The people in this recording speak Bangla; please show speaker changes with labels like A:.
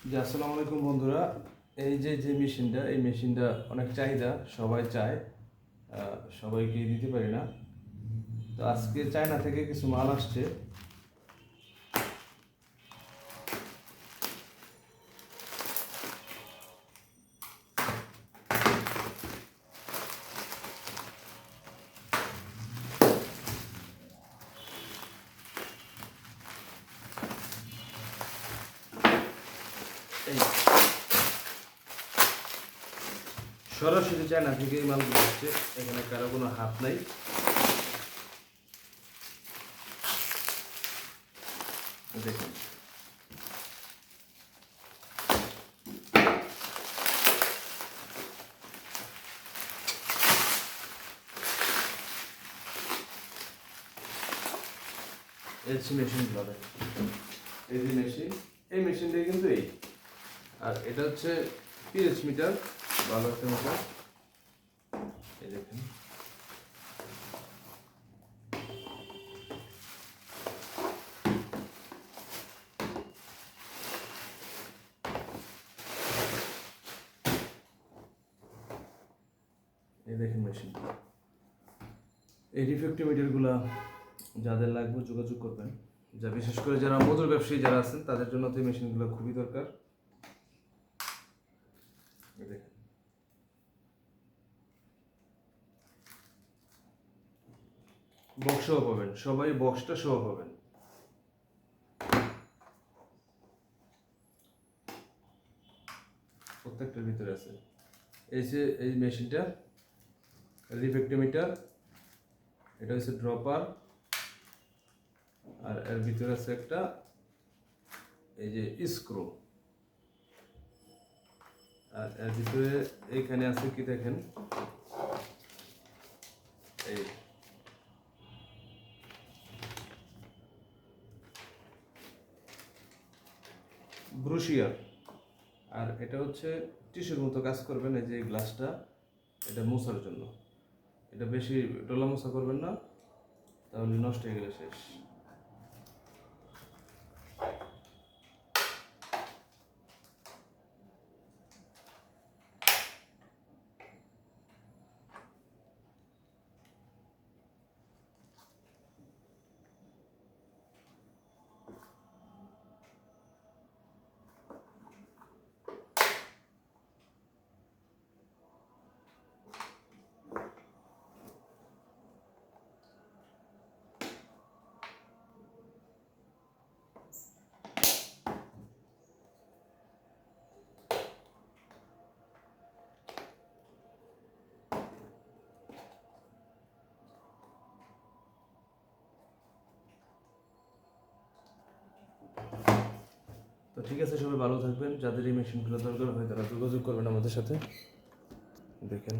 A: জি আসসালামু আলাইকুম বন্ধুরা। এই যে মেশিনটা, এই মেশিনটা অনেক চাহিদা, সবাই চায়, সবাইকে দিতে পারি না। তো আজকে চায়না থেকে কিছু মাল আসছে। এই সরাসরি চায়না থেকে এই মালগুলো আসছে, এখানে কারো কোনো হাত নাই। দেখুন, এলসি মেশিনগুলো দেখুন, এই যে মেশিন, এই মেশিনটাই কিন্তু এই। আর এটা হচ্ছে পিএইচ মিটার, ভালো একটা মিটার। এই দেখেন, এই দেখেন মেশিন। এই রিফ্লেক্টিভ মিটারগুলো যাদের লাগবে যোগাযোগ করবেন। যা বিশেষ করে যারা মজুর ব্যবসায়ী যারা আছেন তাদের জন্য তো এই মেশিনগুলো খুবই দরকার। দেখেন, বক্স সহ পাবেন, সবাই বক্সটা সহ পাবেন। প্রত্যেকটার ভিতরে আছে এই যে এই মেশিনটা রিফ্লেক্টোমিটার, এটা হচ্ছে ড্রপার, আর এর ভিতরে আছে একটা এই যে স্ক্রু, আর এর ভিতরে এইখানে আছে কি দেখেন, এই ব্রুশিয়ার। আর এটা হচ্ছে টিস্যুর মতো কাজ করবেন। এই যে গ্লাসটা, এটা মোছার জন্য। এটা বেশি ডলা মোছা করবেন না, তাহলে নষ্ট হয়ে গেলে শেষ। তো ঠিক আছে, সবাই ভালো থাকবেন। যাদের এই মেশিনগুলো দরকার হয় তারা যোগাযোগ করবেন আমাদের সাথে। দেখেন।